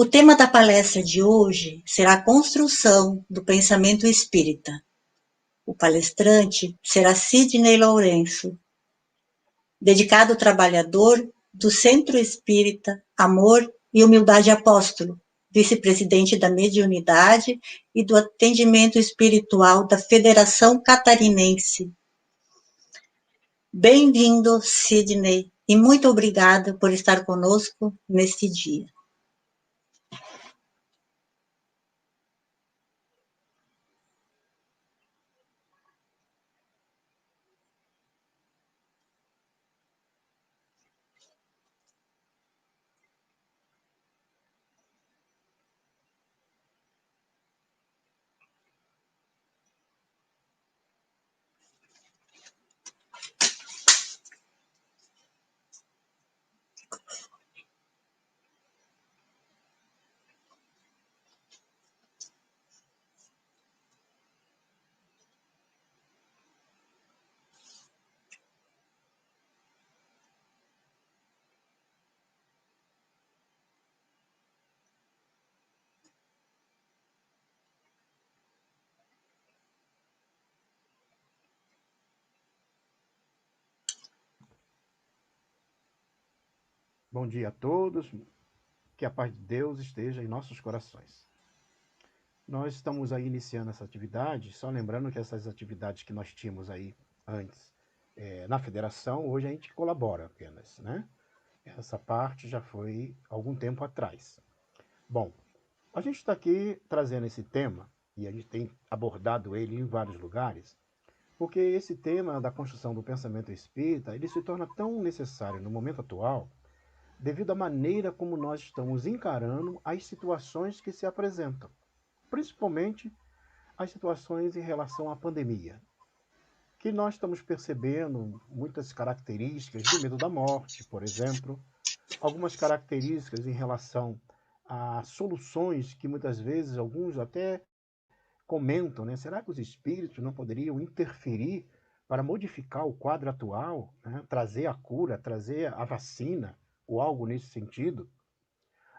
O tema da palestra de hoje será a construção do pensamento espírita. O palestrante será Sidney Lourenço, dedicado trabalhador do Centro Espírita Amor e Humildade Apóstolo, vice-presidente da Mediunidade e do Atendimento Espiritual da Federação Catarinense. Bem-vindo, Sidney, e muito obrigada por estar conosco neste dia. Bom dia a todos, que a paz de Deus esteja em nossos corações. Nós estamos aí iniciando essa atividade, só lembrando que essas atividades que nós tínhamos aí antes na federação, hoje a gente colabora apenas, né? Essa parte já foi algum tempo atrás. Bom, a gente está aqui trazendo esse tema, e a gente tem abordado ele em vários lugares, porque esse tema da construção do pensamento espírita, ele se torna tão necessário no momento atual, devido à maneira como nós estamos encarando as situações que se apresentam, principalmente as situações em relação à pandemia, que nós estamos percebendo muitas características do medo da morte, por exemplo, algumas características em relação a soluções que muitas vezes alguns até comentam, né? Será que os espíritos não poderiam interferir para modificar o quadro atual, né? Trazer a cura, trazer a vacina, ou algo nesse sentido?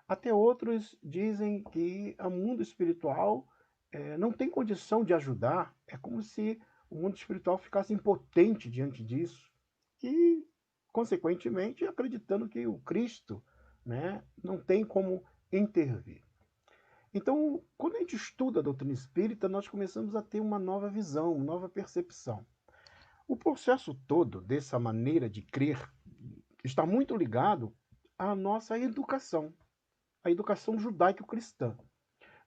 Até outros dizem que o mundo espiritual não tem condição de ajudar, é como se o mundo espiritual ficasse impotente diante disso, e, consequentemente, acreditando que o Cristo, né, não tem como intervir. Então, quando a gente estuda a doutrina espírita, nós começamos a ter uma nova visão, uma nova percepção. O processo todo dessa maneira de crer está muito ligado à nossa educação, a educação judaico-cristã.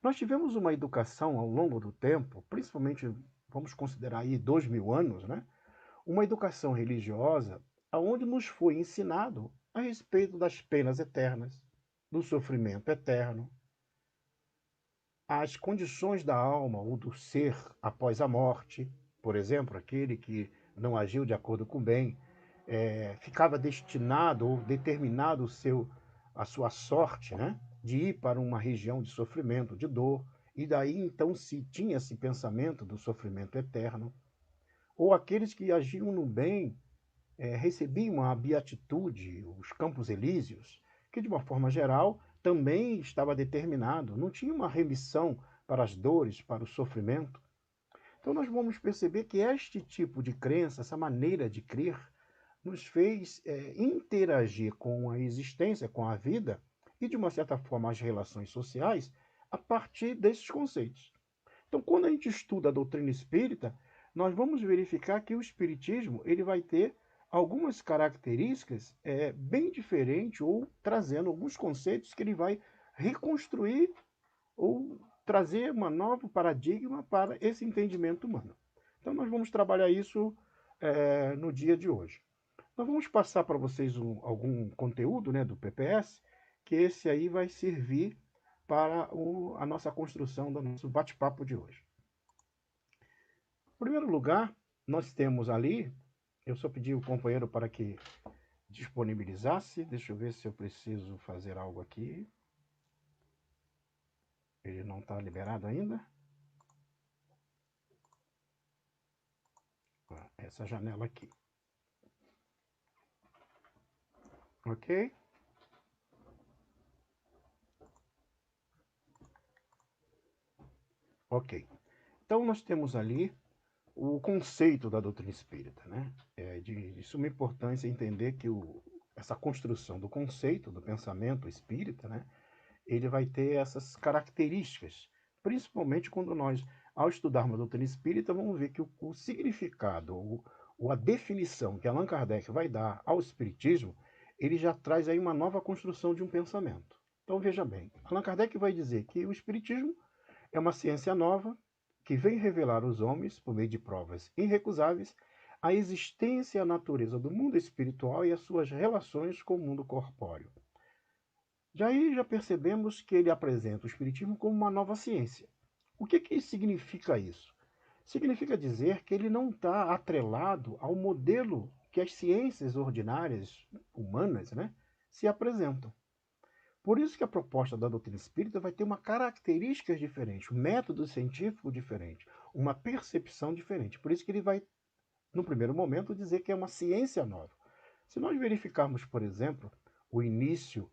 Nós tivemos uma educação ao longo do tempo, principalmente, vamos considerar aí 2000 anos, né? Uma educação religiosa onde nos foi ensinado a respeito das penas eternas, do sofrimento eterno, as condições da alma ou do ser após a morte. Por exemplo, aquele que não agiu de acordo com o bem, ficava destinado ou determinado a sua sorte, né, de ir para uma região de sofrimento, de dor, e daí então se tinha esse pensamento do sofrimento eterno. Ou aqueles que agiam no bem recebiam a beatitude, os campos elíseos, que de uma forma geral também estava determinado, não tinha uma remissão para as dores, para o sofrimento. Então nós vamos perceber que este tipo de crença, essa maneira de crer, nos fez interagir com a existência, com a vida e, de uma certa forma, as relações sociais a partir desses conceitos. Então, quando a gente estuda a doutrina espírita, nós vamos verificar que o espiritismo ele vai ter algumas características bem diferentes ou trazendo alguns conceitos que ele vai reconstruir ou trazer um novo paradigma para esse entendimento humano. Então, nós vamos trabalhar isso no dia de hoje. Nós vamos passar para vocês algum conteúdo, né, do PPS, que esse aí vai servir para a nossa construção do nosso bate-papo de hoje. Em primeiro lugar, nós temos ali, eu só pedi o companheiro para que disponibilizasse, deixa eu ver se eu preciso fazer algo aqui. Ele não está liberado ainda. Essa janela aqui. Ok? Ok. Então nós temos ali o conceito da doutrina espírita, né? É de suma importância entender que essa construção do conceito do pensamento espírita, né? Ele vai ter essas características, principalmente quando nós, ao estudarmos a doutrina espírita, vamos ver que o significado, ou a definição que Allan Kardec vai dar ao espiritismo, ele já traz aí uma nova construção de um pensamento. Então veja bem, Allan Kardec vai dizer que o espiritismo é uma ciência nova que vem revelar aos homens, por meio de provas irrecusáveis, a existência e a natureza do mundo espiritual e as suas relações com o mundo corpóreo. Já percebemos que ele apresenta o Espiritismo como uma nova ciência. O que significa isso? Significa dizer que ele não está atrelado ao modelo que as ciências ordinárias humanas, né, se apresentam. Por isso que a proposta da doutrina espírita vai ter uma característica diferente, um método científico diferente, uma percepção diferente. Por isso que ele vai, no primeiro momento, dizer que é uma ciência nova. Se nós verificarmos, por exemplo, o início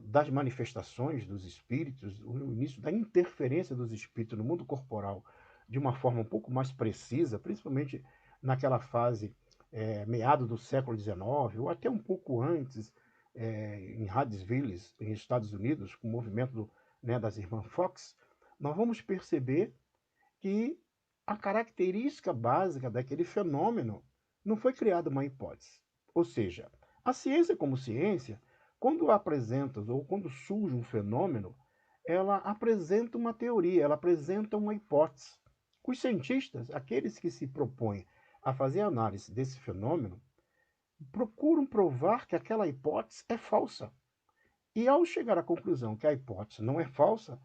das manifestações dos espíritos, o início da interferência dos espíritos no mundo corporal de uma forma um pouco mais precisa, principalmente naquela fase meado do século XIX, ou até um pouco antes, em Huddersville, em Estados Unidos, com o movimento das Irmãs Fox, nós vamos perceber que a característica básica daquele fenômeno não foi criada uma hipótese. Ou seja, a ciência como ciência, quando apresenta ou quando surge um fenômeno, ela apresenta uma teoria, ela apresenta uma hipótese. Os cientistas, aqueles que se propõem a fazer análise desse fenômeno, procuram provar que aquela hipótese é falsa. E ao chegar à conclusão que a hipótese não é falsa,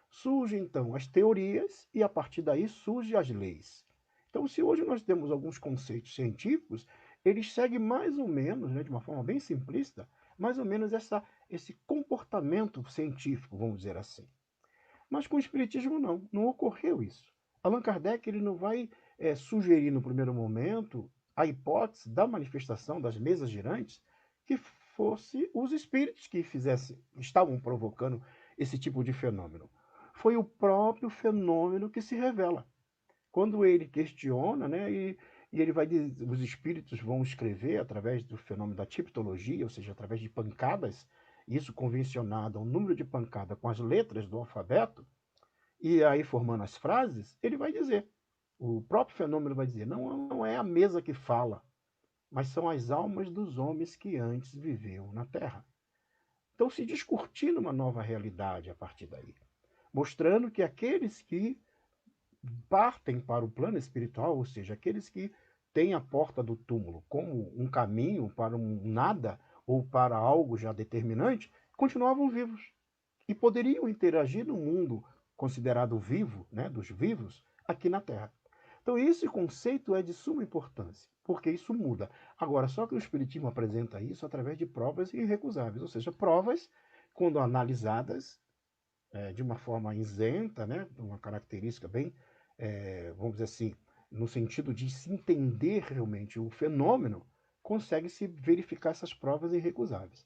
surgem então as teorias e a partir daí surgem as leis. Então, se hoje nós temos alguns conceitos científicos, eles seguem mais ou menos, né, de uma forma bem simplista, mais ou menos esse comportamento científico, vamos dizer assim. Mas com o Espiritismo não ocorreu isso. Allan Kardec ele não vai sugerir no primeiro momento a hipótese da manifestação das mesas girantes que fosse os espíritos que estavam provocando esse tipo de fenômeno. Foi o próprio fenômeno que se revela. Quando ele questiona, né, e ele vai dizer, os espíritos vão escrever através do fenômeno da tipologia, ou seja, através de pancadas, isso convencionado ao número de pancada com as letras do alfabeto, e aí formando as frases, ele vai dizer, o próprio fenômeno vai dizer, não é a mesa que fala, mas são as almas dos homens que antes viviam na Terra. Então se discutindo uma nova realidade a partir daí, mostrando que aqueles que partem para o plano espiritual, ou seja, aqueles que têm a porta do túmulo como um caminho para um nada ou para algo já determinante, continuavam vivos e poderiam interagir no mundo considerado vivo, né, dos vivos, aqui na Terra. Então esse conceito é de suma importância, porque isso muda. Agora, só que o Espiritismo apresenta isso através de provas irrecusáveis, ou seja, provas, quando analisadas de uma forma isenta, né, uma característica bem, vamos dizer assim, no sentido de se entender realmente o fenômeno, consegue-se verificar essas provas irrecusáveis.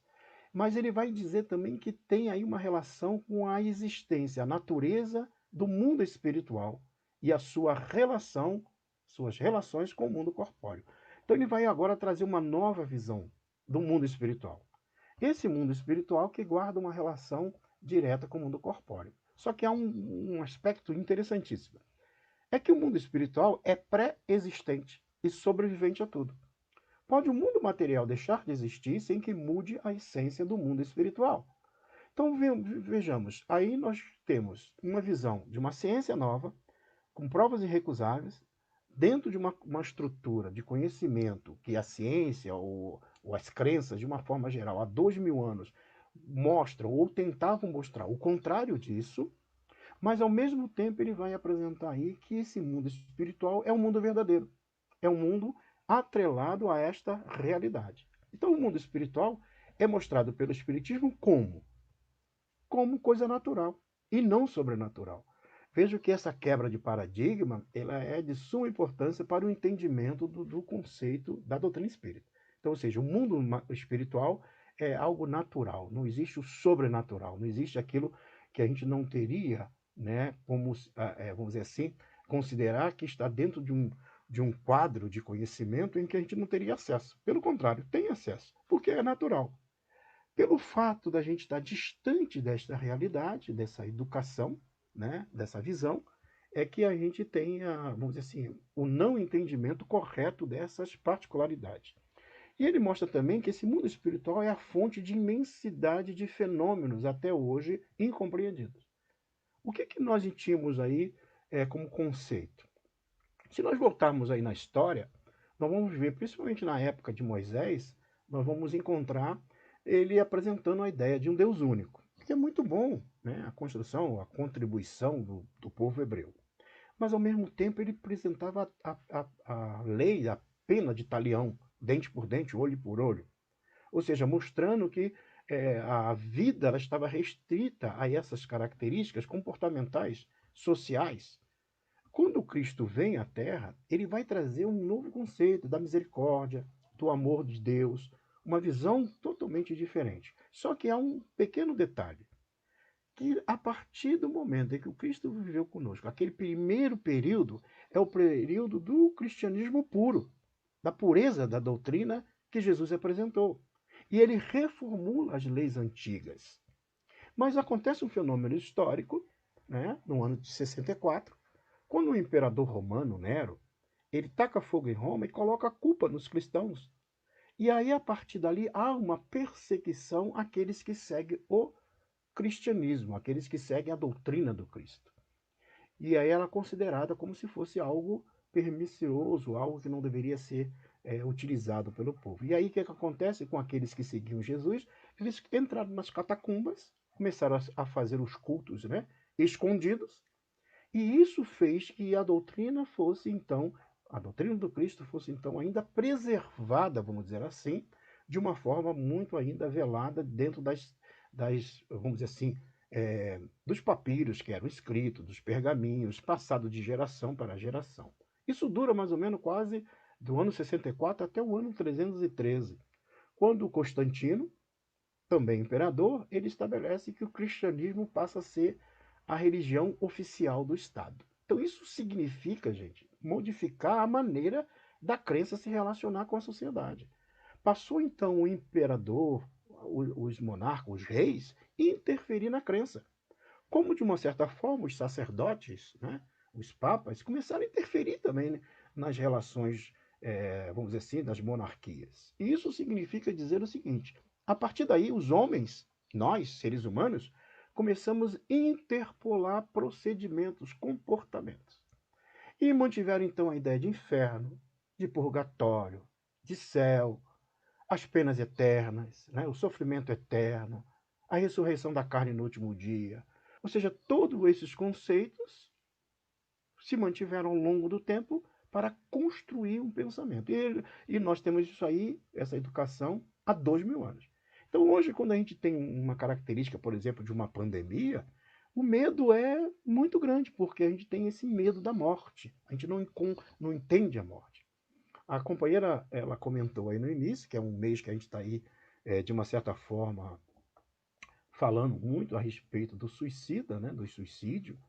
Mas ele vai dizer também que tem aí uma relação com a existência, a natureza do mundo espiritual e a sua relação, suas relações com o mundo corpóreo. Então ele vai agora trazer uma nova visão do mundo espiritual. Esse mundo espiritual que guarda uma relação direta com o mundo corpóreo. Só que há um aspecto interessantíssimo. É que o mundo espiritual é pré-existente e sobrevivente a tudo. Pode o mundo material deixar de existir sem que mude a essência do mundo espiritual. Então vejamos, aí nós temos uma visão de uma ciência nova, com provas irrecusáveis, dentro de uma estrutura de conhecimento que a ciência ou as crenças, de uma forma geral, há 2000 anos, mostram ou tentavam mostrar o contrário disso, mas ao mesmo tempo ele vai apresentar aí que esse mundo espiritual é um mundo verdadeiro, é um mundo atrelado a esta realidade. Então o mundo espiritual é mostrado pelo Espiritismo como coisa natural e não sobrenatural. Vejo que essa quebra de paradigma ela é de suma importância para o entendimento do conceito da doutrina espírita. Então, ou seja, o mundo espiritual é algo natural, não existe o sobrenatural, não existe aquilo que a gente não teria né, como, vamos dizer assim, considerar que está dentro de um quadro de conhecimento em que a gente não teria acesso. Pelo contrário, tem acesso, porque é natural. Pelo fato da gente estar distante desta realidade, dessa educação, né, dessa visão, é que a gente tem, vamos dizer assim, o não entendimento correto dessas particularidades. E ele mostra também que esse mundo espiritual é a fonte de imensidade de fenômenos até hoje incompreendidos. O que, que nós tínhamos aí como conceito? Se nós voltarmos aí na história, nós vamos ver, principalmente na época de Moisés, nós vamos encontrar ele apresentando a ideia de um Deus único, que é muito bom, né? A construção, a contribuição do povo hebreu. Mas, ao mesmo tempo, ele apresentava a lei, a pena de talião, dente por dente, olho por olho. Ou seja, mostrando que a vida ela estava restrita a essas características comportamentais, sociais. Quando Cristo vem à Terra, ele vai trazer um novo conceito da misericórdia, do amor de Deus, uma visão totalmente diferente. Só que há um pequeno detalhe, que a partir do momento em que o Cristo viveu conosco, aquele primeiro período é o período do cristianismo puro, da pureza da doutrina que Jesus apresentou. E ele reformula as leis antigas. Mas acontece um fenômeno histórico, né, no ano de 64, quando o imperador romano, Nero, ele taca fogo em Roma e coloca a culpa nos cristãos. E aí, a partir dali, há uma perseguição àqueles que seguem o cristianismo, aqueles que seguem a doutrina do Cristo. E aí ela é considerada como se fosse algo pernicioso, algo que não deveria ser utilizado pelo povo. E aí o que acontece com aqueles que seguiam Jesus? Eles entraram nas catacumbas, começaram a fazer os cultos, né, escondidos, e isso fez que a doutrina fosse então, a doutrina do Cristo fosse então ainda preservada, vamos dizer assim, de uma forma muito ainda velada dentro vamos dizer assim, dos papiros que eram escritos, dos pergaminhos, passado de geração para geração. Isso dura mais ou menos quase do ano 64 até o ano 313, quando Constantino, também imperador, ele estabelece que o cristianismo passa a ser a religião oficial do Estado. Então isso significa, gente, modificar a maneira da crença se relacionar com a sociedade. Passou então o imperador, os monarcas, os reis, interferir na crença. Como, de uma certa forma, os sacerdotes, né, os papas, começaram a interferir também, né, nas relações, vamos dizer assim, das monarquias. E isso significa dizer o seguinte: a partir daí, os homens, nós, seres humanos, começamos a interpolar procedimentos, comportamentos. E mantiveram então a ideia de inferno, de purgatório, de céu, as penas eternas, né, o sofrimento eterno, a ressurreição da carne no último dia. Ou seja, todos esses conceitos se mantiveram ao longo do tempo para construir um pensamento. E nós temos isso aí, essa educação, há 2000 anos. Então, hoje, quando a gente tem uma característica, por exemplo, de uma pandemia, o medo é muito grande, porque a gente tem esse medo da morte. A gente não entende a morte. A companheira, ela comentou aí no início, que é um mês que a gente está aí, de uma certa forma, falando muito a respeito do suicida, né, do suicídio.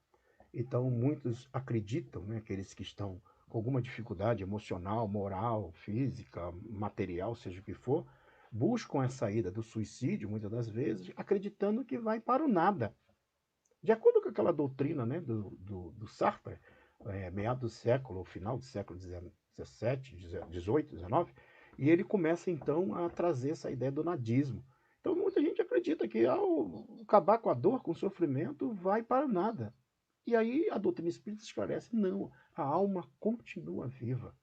Então, muitos acreditam, né, aqueles que estão com alguma dificuldade emocional, moral, física, material, seja o que for, buscam a saída do suicídio, muitas das vezes, acreditando que vai para o nada. De acordo com aquela doutrina, né, do Sartre, meado do século, final do século XVII, XVIII, XIX, e ele começa então a trazer essa ideia do nadismo. Então muita gente acredita que ao acabar com a dor, com o sofrimento, vai para nada. E aí a doutrina espírita esclarece, não, a alma continua viva.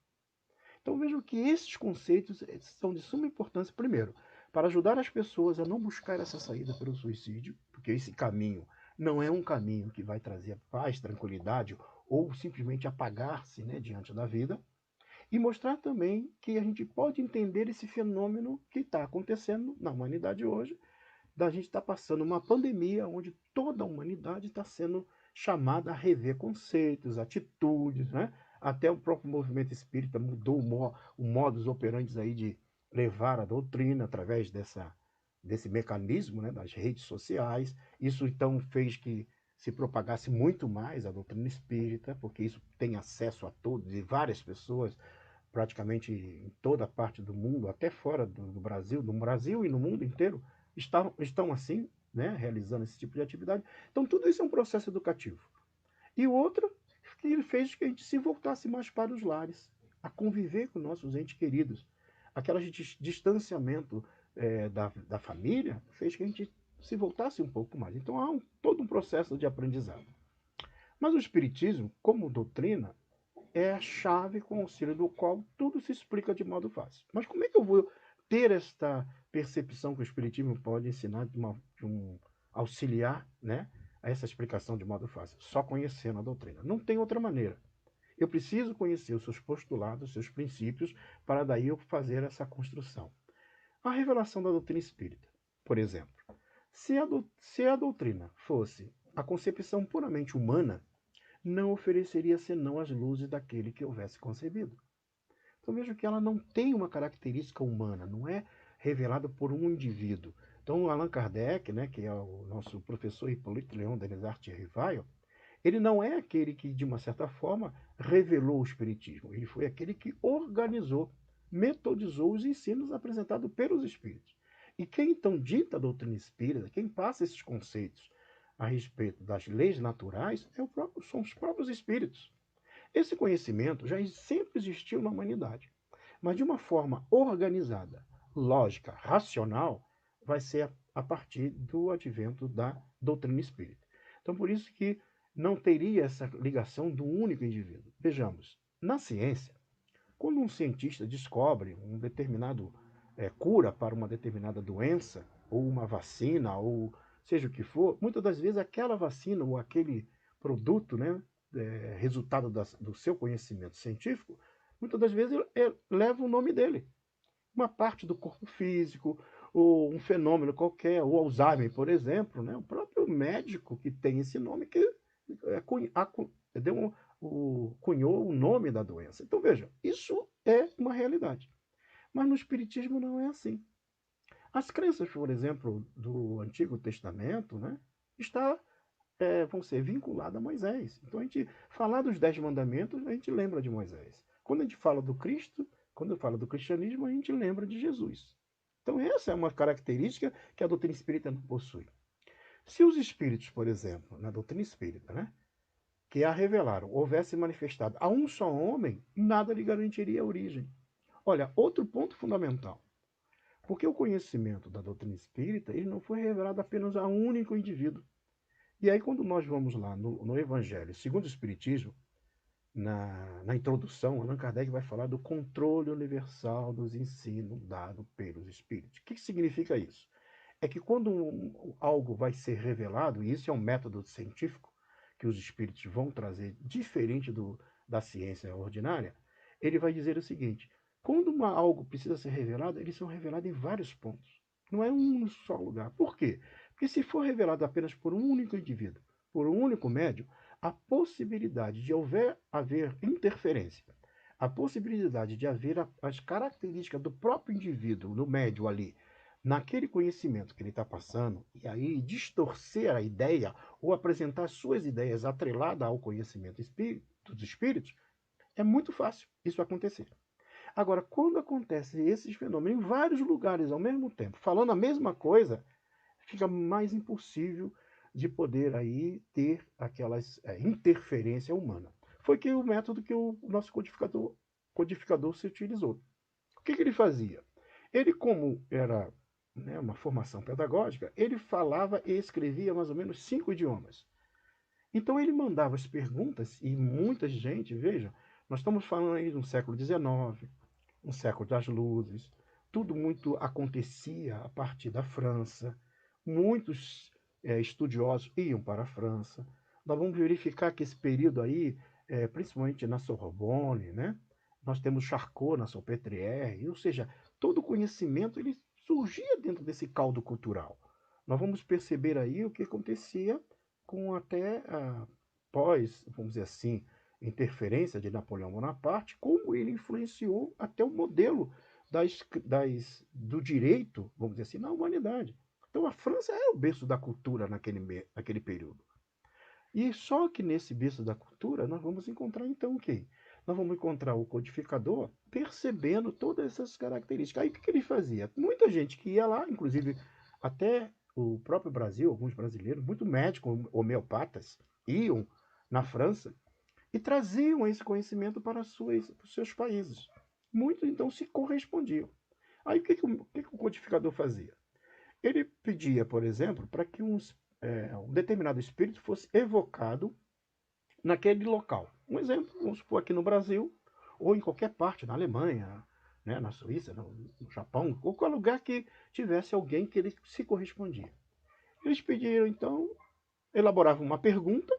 Então vejam que esses conceitos são de suma importância, primeiro, para ajudar as pessoas a não buscar essa saída pelo suicídio, porque esse caminho não é um caminho que vai trazer paz, tranquilidade ou simplesmente apagar-se, né, diante da vida, e mostrar também que a gente pode entender esse fenômeno que está acontecendo na humanidade hoje, da gente estar passando uma pandemia onde toda a humanidade está sendo chamada a rever conceitos, atitudes, né? Até o próprio movimento espírita mudou o modus operandi aí de levar a doutrina através desse mecanismo, né, das redes sociais. Isso então fez que se propagasse muito mais a doutrina espírita, porque isso tem acesso a todos e várias pessoas, praticamente em toda parte do mundo, até fora do Brasil, no Brasil e no mundo inteiro, estão assim, né, realizando esse tipo de atividade. Então, tudo isso é um processo educativo. E outra, que ele fez que a gente se voltasse mais para os lares, a conviver com nossos entes queridos. Aquele distanciamento da família fez que a gente se voltasse um pouco mais. Então há todo um processo de aprendizado. Mas o Espiritismo, como doutrina, é a chave com o auxílio do qual tudo se explica de modo fácil. Mas como é que eu vou ter esta percepção que o Espiritismo pode ensinar de um auxiliar, né, a essa explicação de modo fácil? Só conhecendo a doutrina. Não tem outra maneira. Eu preciso conhecer os seus postulados, os seus princípios, para daí eu fazer essa construção. A revelação da doutrina espírita, por exemplo. Se a doutrina fosse a concepção puramente humana, não ofereceria senão as luzes daquele que houvesse concebido. Então vejo que ela não tem uma característica humana, não é revelada por um indivíduo. Então Allan Kardec, né, que é o nosso professor Hippolyte Léon Denis Rivail, ele não é aquele que, de uma certa forma, revelou o Espiritismo. Ele foi aquele que organizou, metodizou os ensinos apresentados pelos Espíritos. E quem então dita a doutrina espírita, quem passa esses conceitos a respeito das leis naturais, são os próprios Espíritos. Esse conhecimento já sempre existiu na humanidade, mas de uma forma organizada, lógica, racional, vai ser a partir do advento da doutrina espírita. Então, por isso que não teria essa ligação do único indivíduo. Vejamos, na ciência, quando um cientista descobre um determinado cura para uma determinada doença, ou uma vacina, ou seja o que for, muitas das vezes aquela vacina ou aquele produto, né, resultado do seu conhecimento científico, muitas das vezes leva o nome dele. Uma parte do corpo físico, ou um fenômeno qualquer, ou Alzheimer, por exemplo, né? O próprio médico que tem esse nome que cunhou o nome da doença. Então, veja, isso é uma realidade. Mas no Espiritismo não é assim. As crenças, por exemplo, do Antigo Testamento, né, vão ser vinculadas a Moisés. Então, a gente falar dos 10 mandamentos, a gente lembra de Moisés. Quando a gente fala do Cristo, quando fala do cristianismo, a gente lembra de Jesus. Então, essa é uma característica que a doutrina espírita não possui. Se os espíritos, por exemplo, na doutrina espírita, né, que a revelaram, houvesse manifestado a um só homem, nada lhe garantiria a origem. Olha, outro ponto fundamental. Porque o conhecimento da doutrina espírita ele não foi revelado apenas a um único indivíduo. E aí, quando nós vamos lá no Evangelho, segundo o Espiritismo, na introdução, Allan Kardec vai falar do controle universal dos ensinos dados pelos Espíritos. O que significa isso? É que quando algo vai ser revelado, e isso é um método científico que os Espíritos vão trazer, diferente da ciência ordinária, ele vai dizer o seguinte: quando algo precisa ser revelado, eles são revelados em vários pontos. Não é um só lugar. Por quê? Porque se for revelado apenas por um único indivíduo, por um único médium, a possibilidade de haver interferência, a possibilidade de haver as características do próprio indivíduo, do médium ali, naquele conhecimento que ele está passando, e aí distorcer a ideia ou apresentar suas ideias atreladas ao conhecimento dos espíritos, é muito fácil isso acontecer. Agora, quando acontece esses fenômenos em vários lugares ao mesmo tempo, falando a mesma coisa, fica mais impossível de poder aí ter aquelas interferência humana. Foi que o método que o nosso codificador se utilizou. O que ele fazia? Ele, como era, né, uma formação pedagógica, ele falava e escrevia mais ou menos 5 idiomas. Então ele mandava as perguntas, e muita gente, veja, nós estamos falando aí de um século XIX, um século das luzes, tudo muito acontecia a partir da França, muitos estudiosos iam para a França. Nós vamos verificar que esse período aí, principalmente na Sorbonne, né, nós temos Charcot na Salpêtrière, ou seja, todo o conhecimento ele surgia dentro desse caldo cultural. Nós vamos perceber aí o que acontecia com até pós, vamos dizer assim, interferência de Napoleão Bonaparte, como ele influenciou até o modelo do direito, vamos dizer assim, na humanidade. Então a França era o berço da cultura naquele período. E só que nesse berço da cultura nós vamos encontrar então o quê? Nós vamos encontrar o codificador percebendo todas essas características. Aí o que, que ele fazia? Muita gente que ia lá, inclusive até o próprio Brasil, alguns brasileiros, muito médicos homeopatas, iam na França e traziam esse conhecimento para os seus países. Muitos então se correspondiam. Aí o que o codificador fazia? Ele pedia, por exemplo, para que um determinado espírito fosse evocado naquele local. Um exemplo, vamos supor aqui no Brasil, ou em qualquer parte, na Alemanha, né, na Suíça, no Japão, qualquer lugar que tivesse alguém que ele se correspondia. Eles pediram, então, elaboravam uma pergunta,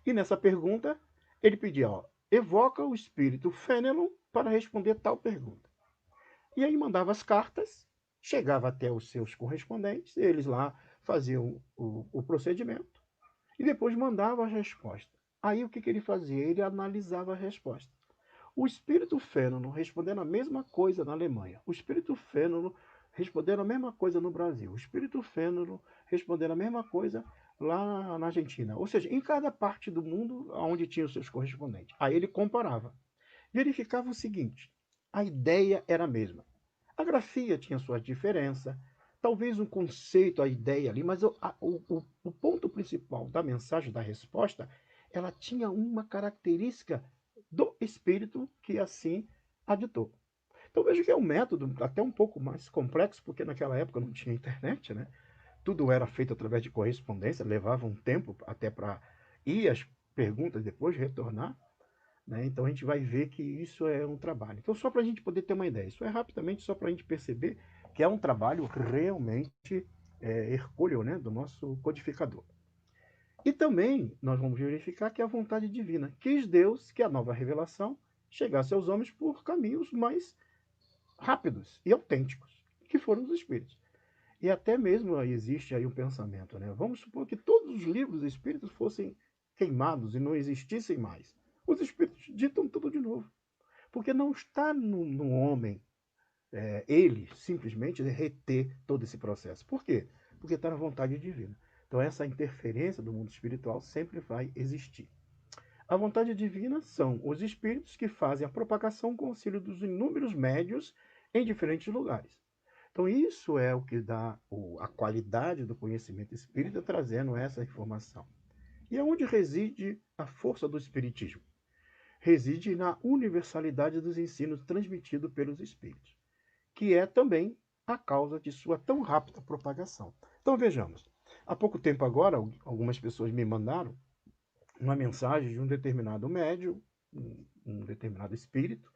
e nessa pergunta ele pedia, ó, evoca o espírito Fenelon para responder tal pergunta. E aí mandava as cartas, chegava até os seus correspondentes, eles lá faziam o procedimento e depois mandava a resposta. Aí o que, que ele fazia? Ele analisava a resposta. O espírito fênolo respondendo a mesma coisa na Alemanha, o espírito fênolo respondendo a mesma coisa no Brasil, o espírito fênolo respondendo a mesma coisa lá na Argentina. Ou seja, em cada parte do mundo onde tinha os seus correspondentes. Aí ele comparava. Verificava o seguinte: a ideia era a mesma. A grafia tinha sua diferença, talvez um conceito, a ideia ali, mas o ponto principal da mensagem, da resposta, ela tinha uma característica do espírito que assim a ditou. Então veja que é um método até um pouco mais complexo, porque naquela época não tinha internet, né? Tudo era feito através de correspondência, levava um tempo até para ir as perguntas depois retornar. Né? Então a gente vai ver que isso é um trabalho. Então, só para a gente poder ter uma ideia, isso é rapidamente só para a gente perceber que é um trabalho realmente hercúleo, né, do nosso codificador. E também nós vamos verificar que a vontade divina quis Deus que a nova revelação chegasse aos homens por caminhos mais rápidos e autênticos, que foram os Espíritos. E até mesmo existe aí um pensamento, né? Vamos supor que todos os livros espíritos fossem queimados e não existissem mais. Os espíritos ditam tudo de novo. Porque não está no homem ele simplesmente reter todo esse processo. Por quê? Porque está na vontade divina. Então essa interferência do mundo espiritual sempre vai existir. A vontade divina são os espíritos que fazem a propagação com o auxílio dos inúmeros médios em diferentes lugares. Então, isso é o que dá a qualidade do conhecimento espírita, trazendo essa informação. E é onde reside a força do espiritismo? Reside na universalidade dos ensinos transmitidos pelos espíritos, que é também a causa de sua tão rápida propagação. Então, vejamos. Há pouco tempo agora, algumas pessoas me mandaram uma mensagem de um determinado médium, um determinado espírito,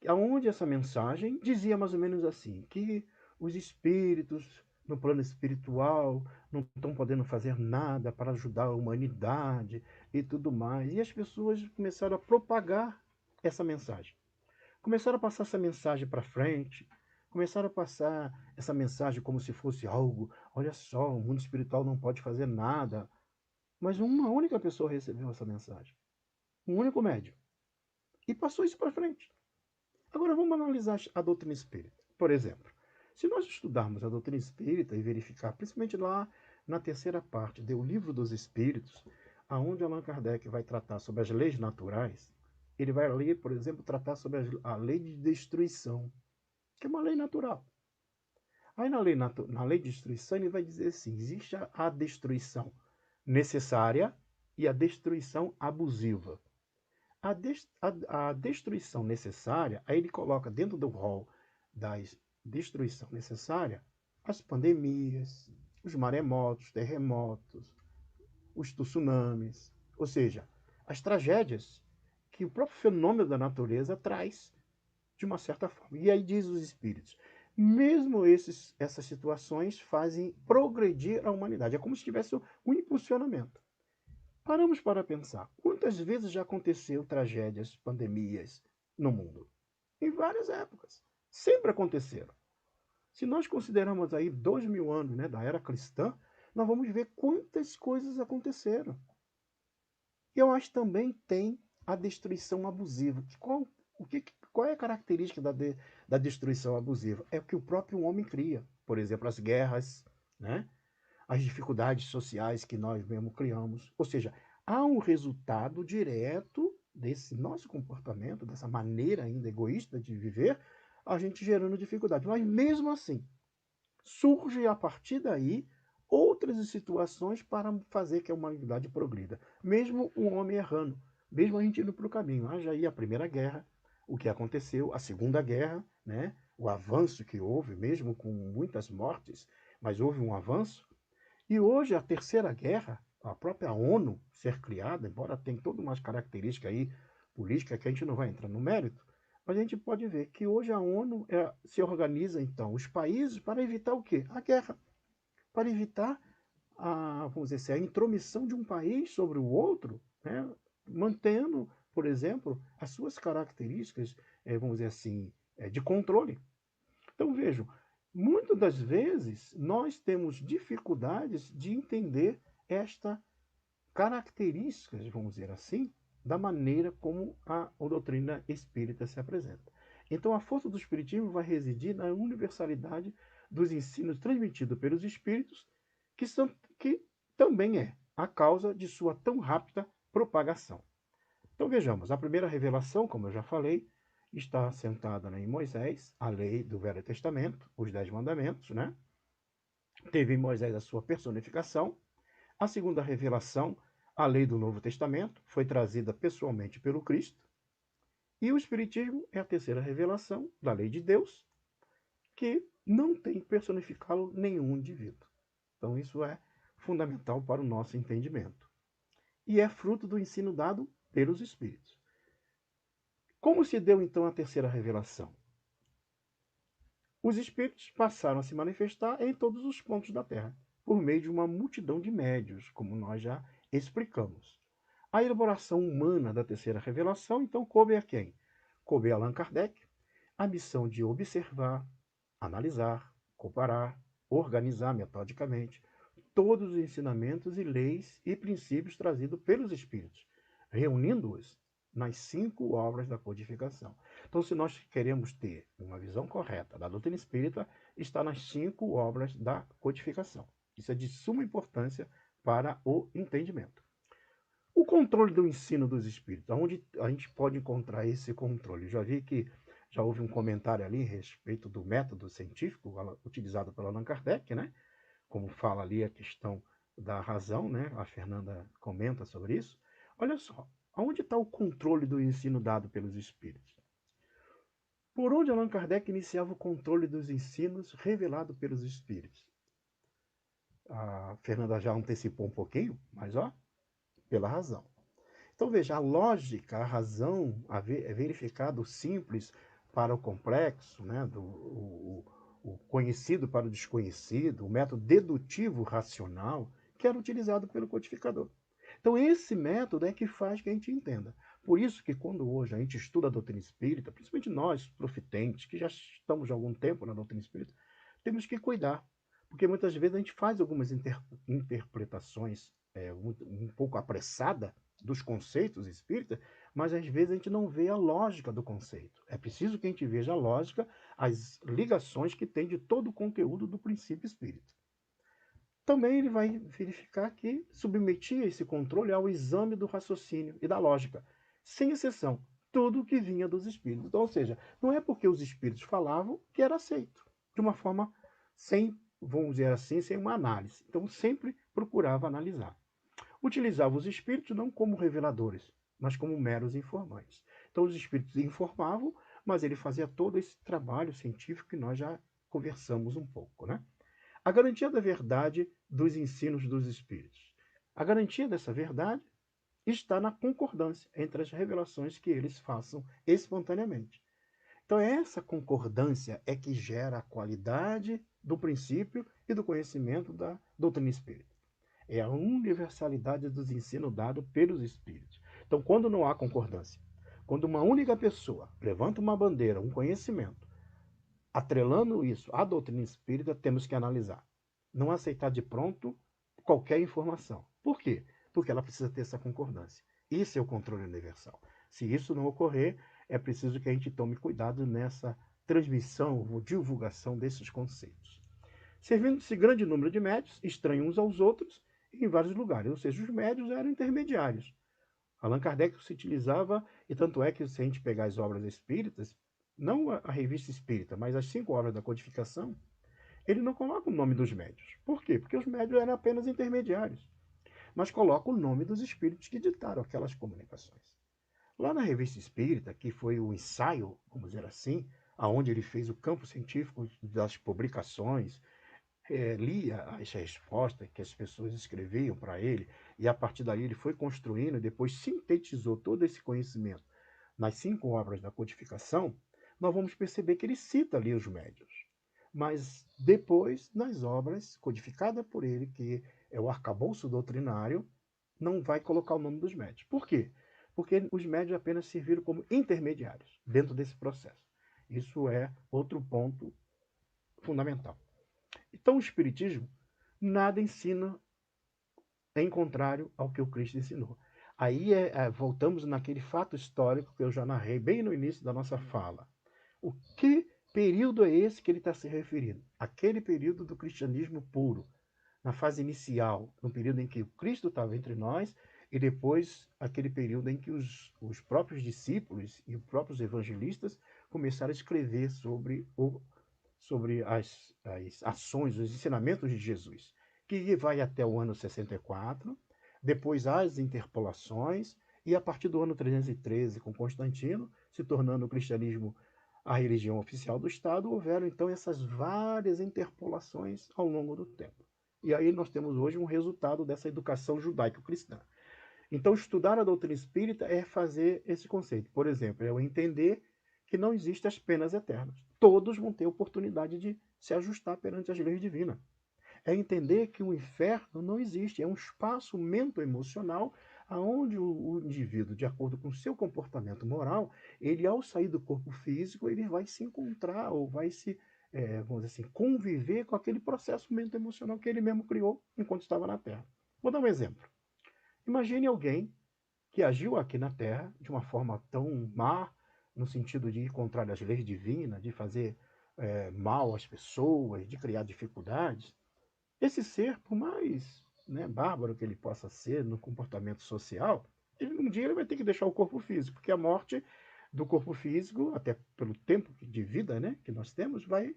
onde essa mensagem dizia mais ou menos assim, que os espíritos no plano espiritual não estão podendo fazer nada para ajudar a humanidade e tudo mais. E as pessoas começaram a propagar essa mensagem. Começaram a passar essa mensagem para frente, começaram a passar essa mensagem como se fosse algo, olha só, o mundo espiritual não pode fazer nada. Mas uma única pessoa recebeu essa mensagem, um único médium, e passou isso para frente. Agora vamos analisar a doutrina espírita. Por exemplo, se nós estudarmos a doutrina espírita e verificar, principalmente lá na terceira parte do Livro dos Espíritos, aonde Allan Kardec vai tratar sobre as leis naturais, ele vai ler, por exemplo, tratar sobre a lei de destruição, que é uma lei natural. Aí na lei de destruição ele vai dizer assim, existe a destruição necessária e a destruição abusiva. A destruição necessária, aí ele coloca dentro do rol da destruição necessária as pandemias, os maremotos, terremotos, os tsunamis, ou seja, as tragédias que o próprio fenômeno da natureza traz de uma certa forma. E aí diz os espíritos, mesmo essas situações fazem progredir a humanidade. É como se tivesse um impulsionamento. Paramos para pensar, quantas vezes já aconteceu tragédias, pandemias no mundo? Em várias épocas. Sempre aconteceram. Se nós considerarmos aí 2000 anos, né, da era cristã, nós vamos ver quantas coisas aconteceram. E eu acho que também tem a destruição abusiva. Qual é a característica da destruição abusiva? É o que o próprio homem cria. Por exemplo, as guerras, né? As dificuldades sociais que nós mesmos criamos. Ou seja, há um resultado direto desse nosso comportamento, dessa maneira ainda egoísta de viver, a gente gerando dificuldade. Mas mesmo assim, surge a partir daí outras situações para fazer que a humanidade progrida. Mesmo o homem errando, mesmo a gente indo para o caminho. Haja aí a Primeira Guerra, o que aconteceu, a Segunda Guerra, né? O avanço que houve, mesmo com muitas mortes, mas houve um avanço. E hoje a Terceira Guerra, a própria ONU ser criada, embora tenha todas umas características aí políticas que a gente não vai entrar no mérito, mas a gente pode ver que hoje a ONU se organiza, então, os países para evitar o quê? A guerra. Para evitar vamos dizer assim, a intromissão de um país sobre o outro, né? Mantendo, por exemplo, as suas características, vamos dizer assim, de controle. Então, vejam, muitas das vezes nós temos dificuldades de entender esta características, vamos dizer assim, da maneira como a doutrina espírita se apresenta. Então, a força do espiritismo vai residir na universalidade dos ensinos transmitidos pelos espíritos, que também é a causa de sua tão rápida propagação. Então, vejamos, a primeira revelação, como eu já falei, está assentada em Moisés, a lei do Velho Testamento, os 10 mandamentos, né? Teve em Moisés a sua personificação. A segunda revelação, a lei do Novo Testamento, foi trazida pessoalmente pelo Cristo. E o Espiritismo é a terceira revelação da lei de Deus, que não tem personificado nenhum indivíduo. Então, isso é fundamental para o nosso entendimento. E é fruto do ensino dado pelos Espíritos. Como se deu, então, a terceira revelação? Os Espíritos passaram a se manifestar em todos os pontos da Terra, por meio de uma multidão de médios, como nós já explicamos. A elaboração humana da terceira revelação, então, coube a quem? Coube a Allan Kardec a missão de observar, analisar, comparar, organizar metodicamente todos os ensinamentos e leis e princípios trazidos pelos Espíritos, reunindo-os nas 5 obras da codificação. Então, se nós queremos ter uma visão correta da doutrina espírita, está nas 5 obras da codificação. Isso é de suma importância para o entendimento. O controle do ensino dos espíritos, onde a gente pode encontrar esse controle? Já vi que já houve um comentário ali a respeito do método científico utilizado pelo Allan Kardec, né? Como fala ali a questão da razão, né? A Fernanda comenta sobre isso. Olha só, onde está o controle do ensino dado pelos espíritos? Por onde Allan Kardec iniciava o controle dos ensinos revelado pelos espíritos? A Fernanda já antecipou um pouquinho, mas ó, pela razão. Então veja, a lógica, a razão, é verificado o simples para o complexo, né? O conhecido para o desconhecido, o método dedutivo racional, que era utilizado pelo codificador. Então esse método é que faz que a gente entenda. Por isso que quando hoje a gente estuda a doutrina espírita, principalmente nós, profitentes, que já estamos há algum tempo na doutrina espírita, temos que cuidar. Porque muitas vezes a gente faz algumas interpretações um pouco apressada dos conceitos espíritas, mas às vezes a gente não vê a lógica do conceito. É preciso que a gente veja a lógica, as ligações que tem de todo o conteúdo do princípio espírita. Também ele vai verificar que submetia esse controle ao exame do raciocínio e da lógica, sem exceção, tudo que vinha dos espíritos. Então, ou seja, não é porque os espíritos falavam que era aceito, de uma forma sem, vamos dizer assim, sem uma análise. Então, sempre procurava analisar. Utilizava os espíritos não como reveladores, mas como meros informantes. Então, os espíritos informavam, mas ele fazia todo esse trabalho científico que nós já conversamos um pouco, né? A garantia da verdade dos ensinos dos espíritos. A garantia dessa verdade está na concordância entre as revelações que eles façam espontaneamente. Então, essa concordância é que gera a qualidade do princípio e do conhecimento da doutrina espírita. É a universalidade dos ensinos dados pelos espíritos. Então, quando não há concordância, quando uma única pessoa levanta uma bandeira, um conhecimento, atrelando isso à doutrina espírita, temos que analisar. Não aceitar de pronto qualquer informação. Por quê? Porque ela precisa ter essa concordância. Isso é o controle universal. Se isso não ocorrer, é preciso que a gente tome cuidado nessa transmissão ou divulgação desses conceitos. Servindo-se grande número de médios, estranhos uns aos outros, em vários lugares, ou seja, os médios eram intermediários. Allan Kardec se utilizava, e tanto é que se a gente pegar as obras espíritas, não a revista espírita, mas as 5 obras da codificação, ele não coloca o nome dos médios. Por quê? Porque os médios eram apenas intermediários, mas coloca o nome dos espíritos que ditaram aquelas comunicações. Lá na revista espírita, que foi o ensaio, vamos dizer assim, aonde ele fez o campo científico das publicações, lia as respostas que as pessoas escreviam para ele, e a partir dali ele foi construindo e depois sintetizou todo esse conhecimento nas 5 obras da codificação, nós vamos perceber que ele cita ali os médiuns. Mas depois, nas obras codificadas por ele, que é o arcabouço doutrinário, não vai colocar o nome dos médios. Por quê? Porque os médios apenas serviram como intermediários dentro desse processo. Isso é outro ponto fundamental. Então, o Espiritismo nada ensina em contrário ao que o Cristo ensinou. Aí voltamos naquele fato histórico que eu já narrei bem no início da nossa fala. O que período é esse que ele está se referindo? Aquele período do cristianismo puro, na fase inicial, no período em que o Cristo estava entre nós, e depois aquele período em que os próprios discípulos e os próprios evangelistas começaram a escrever sobre as ações, os ensinamentos de Jesus, que vai até o ano 64, depois as interpolações, e a partir do ano 313, com Constantino, se tornando o cristianismo a religião oficial do Estado, houveram então essas várias interpolações ao longo do tempo. E aí nós temos hoje um resultado dessa educação judaico-cristã. Então, estudar a doutrina espírita é fazer esse conceito. Por exemplo, é eu entender que não existem as penas eternas. Todos vão ter oportunidade de se ajustar perante as leis divinas. É entender que o inferno não existe, é um espaço mento-emocional onde o indivíduo, de acordo com o seu comportamento moral, ele, ao sair do corpo físico, ele vai se encontrar ou vai se, vamos dizer assim, conviver com aquele processo mento-emocional que ele mesmo criou enquanto estava na Terra. Vou dar um exemplo. Imagine alguém que agiu aqui na Terra de uma forma tão má, no sentido de ir contra as leis divinas, de fazer mal às pessoas, de criar dificuldades. Esse ser, por mais bárbaro que ele possa ser no comportamento social, um dia ele vai ter que deixar o corpo físico, porque a morte do corpo físico, até pelo tempo de vida que nós temos, vai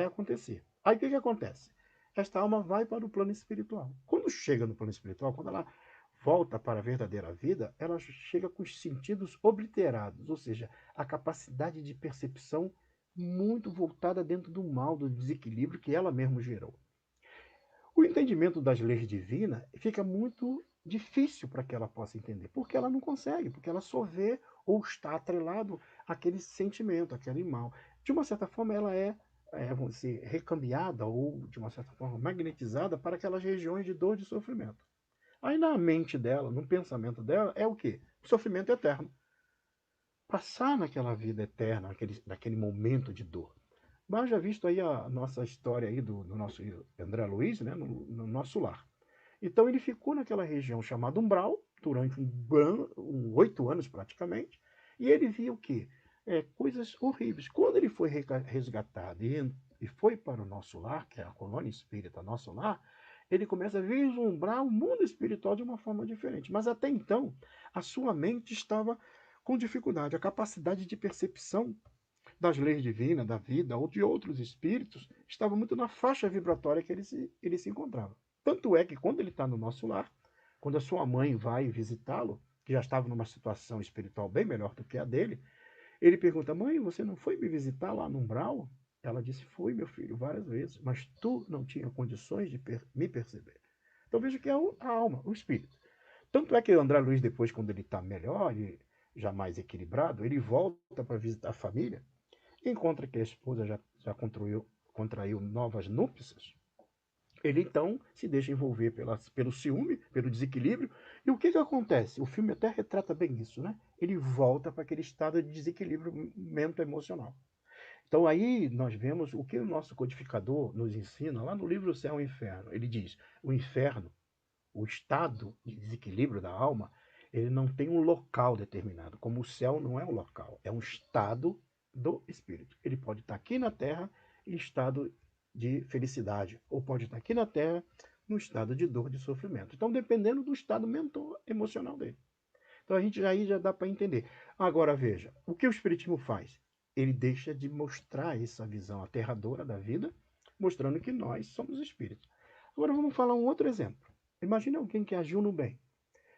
acontecer. Aí o que acontece? Esta alma vai para o plano espiritual. Quando chega no plano espiritual, quando ela volta para a verdadeira vida, ela chega com os sentidos obliterados, ou seja, a capacidade de percepção muito voltada dentro do mal, do desequilíbrio que ela mesma gerou. O entendimento das leis divinas fica muito difícil para que ela possa entender, porque ela não consegue, porque ela só vê ou está atrelado àquele sentimento, àquele mal. De uma certa forma, ela vamos dizer, recambiada ou, de uma certa forma, magnetizada para aquelas regiões de dor e de sofrimento. Aí na mente dela, no pensamento dela, é o quê? O sofrimento eterno. Passar naquela vida eterna, naquele momento de dor. Mas já visto aí a nossa história aí do nosso André Luiz, no nosso lar. Então ele ficou naquela região chamada umbral durante 8 anos praticamente, e ele via o quê? Coisas horríveis. Quando ele foi resgatado e foi para o nosso lar, que é a colônia espírita Nosso Lar, ele começa a vislumbrar o mundo espiritual de uma forma diferente. Mas até então, a sua mente estava com dificuldade, a capacidade de percepção das leis divinas, da vida ou de outros espíritos, estava muito na faixa vibratória que ele se encontrava. Tanto é que quando ele está no nosso lar, quando a sua mãe vai visitá-lo, que já estava numa situação espiritual bem melhor do que a dele, ele pergunta: mãe, você não foi me visitar lá no umbral? Ela disse: fui, meu filho, várias vezes, mas tu não tinha condições de me perceber. Então veja que é a alma, o espírito. Tanto é que o André Luiz, depois, quando ele está melhor e já mais equilibrado, ele volta para visitar a família, encontra que a esposa já contraiu novas núpcias. Ele então se deixa envolver pelo ciúme, pelo desequilíbrio. E o que acontece? O filme até retrata bem isso, né? Ele volta para aquele estado de desequilíbrio mental-emocional. Então aí nós vemos o que o nosso codificador nos ensina lá no livro Céu e Inferno. Ele diz: o inferno, o estado de desequilíbrio da alma, ele não tem um local determinado, como o céu não é um local, é um estado do espírito. Ele pode estar aqui na Terra em estado de felicidade, ou pode estar aqui na Terra no estado de dor, de sofrimento. Então, dependendo do estado mental, emocional dele. Então, a gente aí já dá para entender. Agora, veja, o que o Espiritismo faz? Ele deixa de mostrar essa visão aterradora da vida, mostrando que nós somos espíritos. Agora, vamos falar um outro exemplo. Imagine alguém que agiu no bem,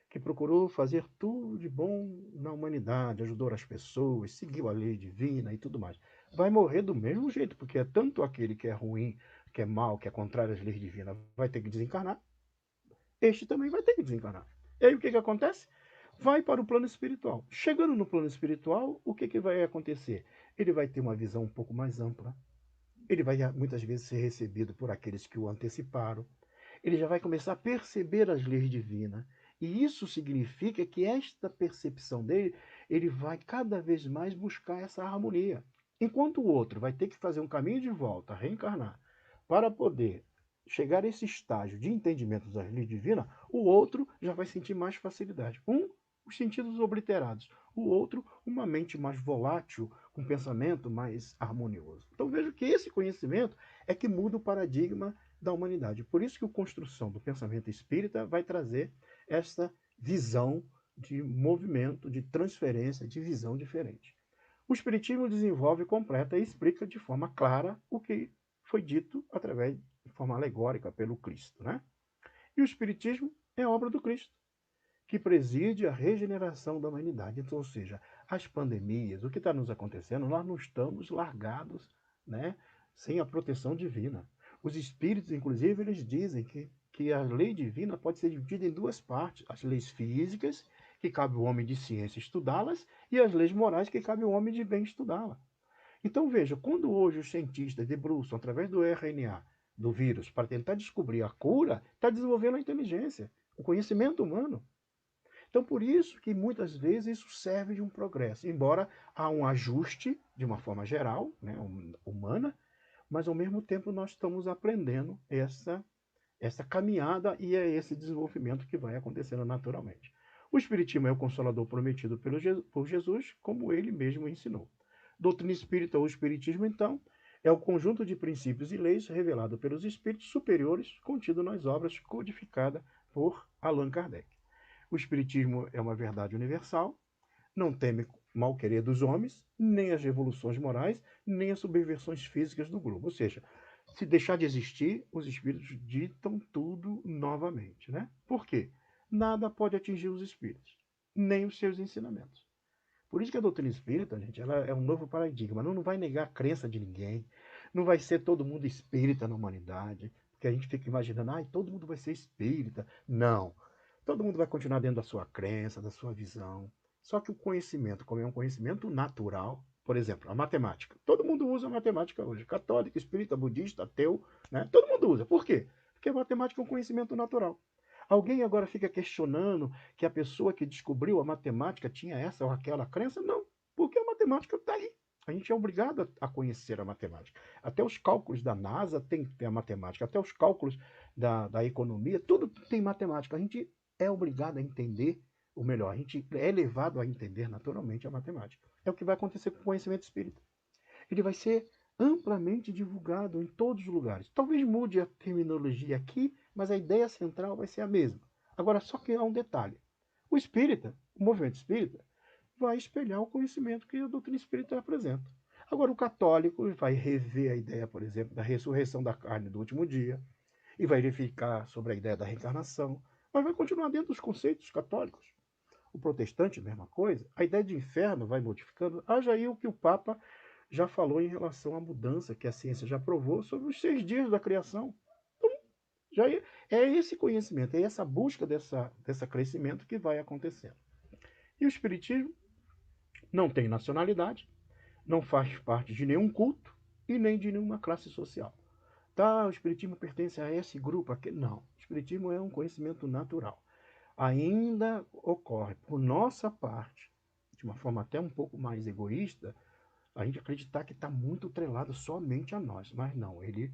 que procurou fazer tudo de bom na humanidade, ajudou as pessoas, seguiu a lei divina e tudo mais. Vai morrer do mesmo jeito, porque é tanto aquele que é ruim, que é mau, que é contrário às leis divinas, vai ter que desencarnar, este também vai ter que desencarnar. E aí o que acontece? Vai para o plano espiritual. Chegando no plano espiritual, o que vai acontecer? Ele vai ter uma visão um pouco mais ampla. Ele vai muitas vezes ser recebido por aqueles que o anteciparam. Ele já vai começar a perceber as leis divinas. E isso significa que esta percepção dele, ele vai cada vez mais buscar essa harmonia. Enquanto o outro vai ter que fazer um caminho de volta, reencarnar, para poder chegar a esse estágio de entendimento das leis divinas, o outro já vai sentir mais facilidade. Os sentidos obliterados. O outro, uma mente mais volátil, com um pensamento mais harmonioso. Então vejo que esse conhecimento é que muda o paradigma da humanidade. Por isso que a construção do pensamento espírita vai trazer essa visão de movimento, de transferência, de visão diferente. O Espiritismo desenvolve, completa e explica de forma clara o que foi dito através de forma alegórica pelo Cristo, né? E o Espiritismo é obra do Cristo, que preside a regeneração da humanidade. Então, ou seja, as pandemias, o que está nos acontecendo, nós não estamos largados, né, sem a proteção divina. Os espíritos, inclusive, eles dizem que a lei divina pode ser dividida em duas partes: as leis físicas, que cabe ao homem de ciência estudá-las, e as leis morais, que cabe ao homem de bem estudá-las. Então, veja, quando hoje os cientistas debruçam através do RNA do vírus para tentar descobrir a cura, está desenvolvendo a inteligência, o conhecimento humano. Então, por isso que muitas vezes isso serve de um progresso, embora há um ajuste de uma forma geral, né, humana, mas ao mesmo tempo nós estamos aprendendo essa caminhada e é esse desenvolvimento que vai acontecendo naturalmente. O Espiritismo é o consolador prometido por Jesus, como ele mesmo ensinou. Doutrina espírita ou Espiritismo, então, é o conjunto de princípios e leis revelado pelos espíritos superiores, contido nas obras codificadas por Allan Kardec. O Espiritismo é uma verdade universal, não teme mal-querer dos homens, nem as revoluções morais, nem as subversões físicas do globo. Ou seja, se deixar de existir, os espíritos ditam tudo novamente, né? Por quê? Nada pode atingir os espíritos, nem os seus ensinamentos. Por isso que a doutrina espírita, gente, ela é um novo paradigma. Não vai negar a crença de ninguém, não vai ser todo mundo espírita na humanidade, porque a gente fica imaginando, todo mundo vai ser espírita. Não. Todo mundo vai continuar dentro da sua crença, da sua visão. Só que o conhecimento, como é um conhecimento natural, por exemplo, a matemática. Todo mundo usa a matemática hoje. Católico, espírita, budista, ateu, né? Todo mundo usa. Por quê? Porque a matemática é um conhecimento natural. Alguém agora fica questionando que a pessoa que descobriu a matemática tinha essa ou aquela crença? Não, porque a matemática está aí. A gente é obrigado a conhecer a matemática. Até os cálculos da NASA tem a matemática, até os cálculos da economia, tudo tem matemática. A gente é obrigado a entender, ou melhor, a gente é levado a entender naturalmente a matemática. É o que vai acontecer com o conhecimento espírita. Ele vai ser amplamente divulgado em todos os lugares. Talvez mude a terminologia aqui, mas a ideia central vai ser a mesma. Agora, só que há um detalhe. O espírita, o movimento espírita, vai espelhar o conhecimento que a doutrina espírita apresenta. Agora, o católico vai rever a ideia, por exemplo, da ressurreição da carne do último dia, e vai verificar sobre a ideia da reencarnação, mas vai continuar dentro dos conceitos católicos. O protestante, mesma coisa. A ideia de inferno vai modificando. Haja aí o que o Papa já falou em relação à mudança que a ciência já provou sobre os 6 dias da criação. Então, já é esse conhecimento, é essa busca desse crescimento que vai acontecendo. E o Espiritismo não tem nacionalidade, não faz parte de nenhum culto e nem de nenhuma classe social. Tá, o Espiritismo pertence a esse grupo aqui? Não. O Espiritismo é um conhecimento natural. Ainda ocorre, por nossa parte, de uma forma até um pouco mais egoísta, a gente acreditar que está muito atrelado somente a nós. Mas não, ele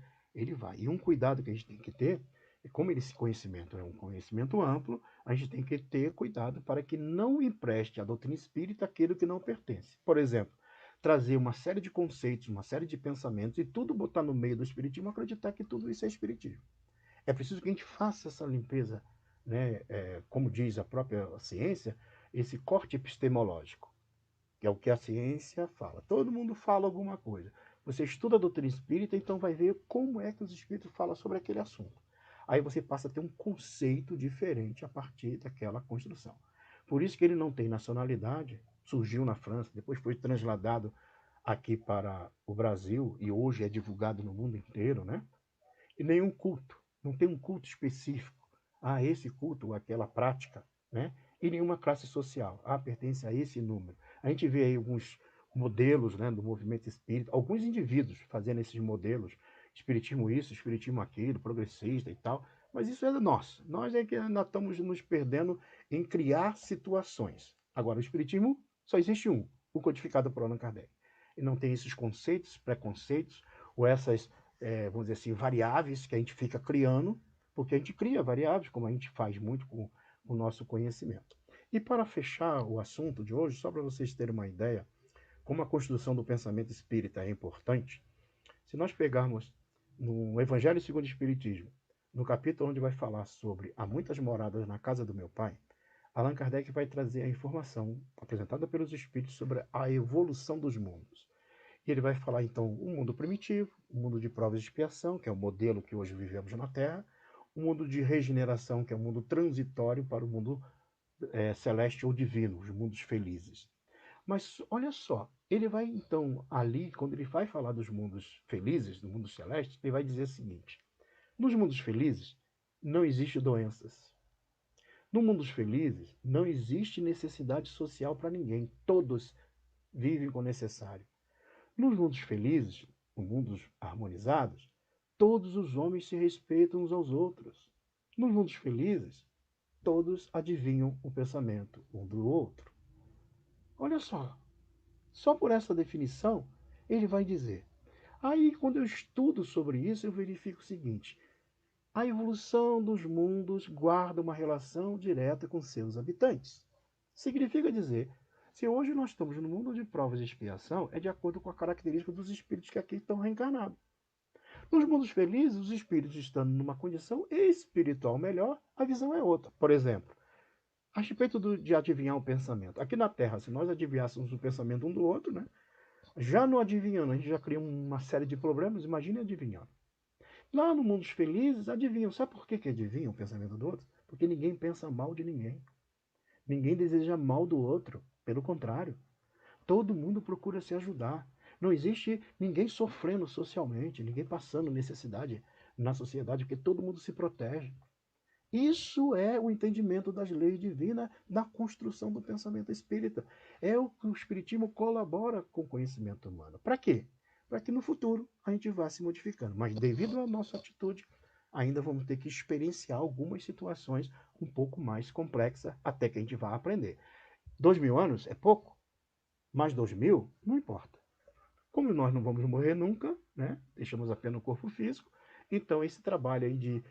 vai. E um cuidado que a gente tem que ter, é como esse conhecimento é um conhecimento amplo, a gente tem que ter cuidado para que não empreste à doutrina espírita aquilo que não pertence. Por exemplo, trazer uma série de conceitos, uma série de pensamentos e tudo botar no meio do espiritismo, acreditar que tudo isso é espiritismo. É preciso que a gente faça essa limpeza, né? Como diz a própria ciência, esse corte epistemológico, que é o que a ciência fala. Todo mundo fala alguma coisa. Você estuda a doutrina espírita, então vai ver como é que os espíritos falam sobre aquele assunto. Aí você passa a ter um conceito diferente a partir daquela construção. Por isso que ele não tem nacionalidade, surgiu na França, depois foi transladado aqui para o Brasil e hoje é divulgado no mundo inteiro, né? E nenhum culto, não tem um culto específico. Ah, esse culto, aquela prática, né? E nenhuma classe social. Ah, pertence a esse número. A gente vê aí alguns modelos, né, do movimento espírita, alguns indivíduos fazendo esses modelos, espiritismo isso, espiritismo aquilo, progressista e tal, mas isso é nosso. Nós é que nós estamos nos perdendo em criar situações. Agora, o espiritismo só existe um, o codificado por Allan Kardec. E não tem esses conceitos, preconceitos, ou essas, vamos dizer assim, variáveis que a gente fica criando, porque a gente cria variáveis, como a gente faz muito com o nosso conhecimento. E para fechar o assunto de hoje, só para vocês terem uma ideia, como a construção do pensamento espírita é importante, se nós pegarmos no Evangelho segundo o Espiritismo, no capítulo onde vai falar sobre há muitas moradas na casa do meu pai, Allan Kardec vai trazer a informação apresentada pelos espíritos sobre a evolução dos mundos. E ele vai falar, então, o mundo primitivo, o mundo de provas e expiação, que é o modelo que hoje vivemos na Terra, o mundo de regeneração, que é o mundo transitório para o mundo celeste ou divino, os mundos felizes. Mas olha só, ele vai então ali, quando ele vai falar dos mundos felizes, do mundo celeste, ele vai dizer o seguinte: nos mundos felizes não existe doenças. No mundos felizes não existe necessidade social para ninguém. Todos vivem com o necessário. Nos mundos felizes, nos mundos harmonizados, todos os homens se respeitam uns aos outros. Nos mundos felizes, todos adivinham o pensamento um do outro. Olha só por essa definição, ele vai dizer. Aí, quando eu estudo sobre isso, eu verifico o seguinte: a evolução dos mundos guarda uma relação direta com seus habitantes. Significa dizer, se hoje nós estamos no mundo de provas e expiação, é de acordo com a característica dos espíritos que aqui estão reencarnados. Nos mundos felizes, os espíritos estando numa condição espiritual melhor, a visão é outra. Por exemplo, a respeito de adivinhar o pensamento. Aqui na Terra, se nós adivinhássemos o pensamento um do outro, né? Já no adivinhando, a gente já cria uma série de problemas, imagine adivinhando. Lá no mundo dos felizes, adivinham. Sabe por que adivinham o pensamento do outro? Porque ninguém pensa mal de ninguém. Ninguém deseja mal do outro. Pelo contrário, todo mundo procura se ajudar. Não existe ninguém sofrendo socialmente, ninguém passando necessidade na sociedade, porque todo mundo se protege. Isso é o entendimento das leis divinas na construção do pensamento espírita. É o que o espiritismo colabora com o conhecimento humano. Para quê? Para que no futuro a gente vá se modificando. Mas devido à nossa atitude, ainda vamos ter que experienciar algumas situações um pouco mais complexas até que a gente vá aprender. 2000 anos é pouco, mas 2000 não importa. Como nós não vamos morrer nunca, né? Deixamos apenas o corpo físico, então esse trabalho aí de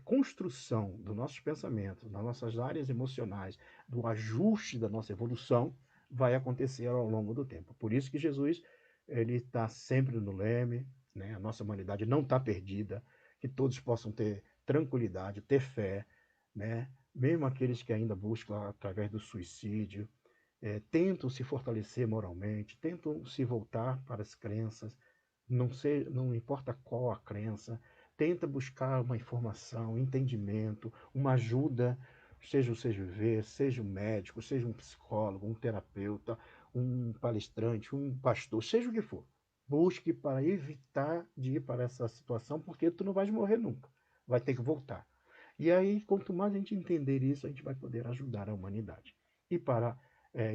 construção dos nossos pensamentos, das nossas áreas emocionais, do ajuste da nossa evolução, vai acontecer ao longo do tempo. Por isso que Jesus ele está sempre no leme, né? A nossa humanidade não está perdida, que todos possam ter tranquilidade, ter fé, né? Mesmo aqueles que ainda buscam através do suicídio, tentam se fortalecer moralmente, tentam se voltar para as crenças, não importa qual a crença, tenta buscar uma informação, um entendimento, uma ajuda, seja o CGV, seja um médico, seja um psicólogo, um terapeuta, um palestrante, um pastor, seja o que for. Busque para evitar de ir para essa situação, porque tu não vais morrer nunca. Vai ter que voltar. E aí, quanto mais a gente entender isso, a gente vai poder ajudar a humanidade. E para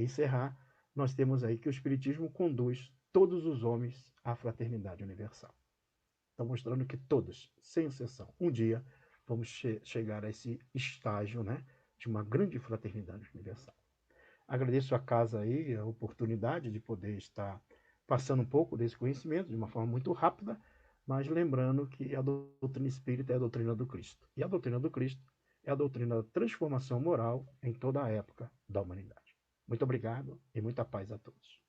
encerrar, nós temos aí que o Espiritismo conduz todos os homens à fraternidade universal. Está mostrando que todos, sem exceção, um dia vamos chegar a esse estágio, né, de uma grande fraternidade universal. Agradeço a casa aí a oportunidade de poder estar passando um pouco desse conhecimento de uma forma muito rápida, mas lembrando que a doutrina espírita é a doutrina do Cristo. E a doutrina do Cristo é a doutrina da transformação moral em toda a época da humanidade. Muito obrigado e muita paz a todos.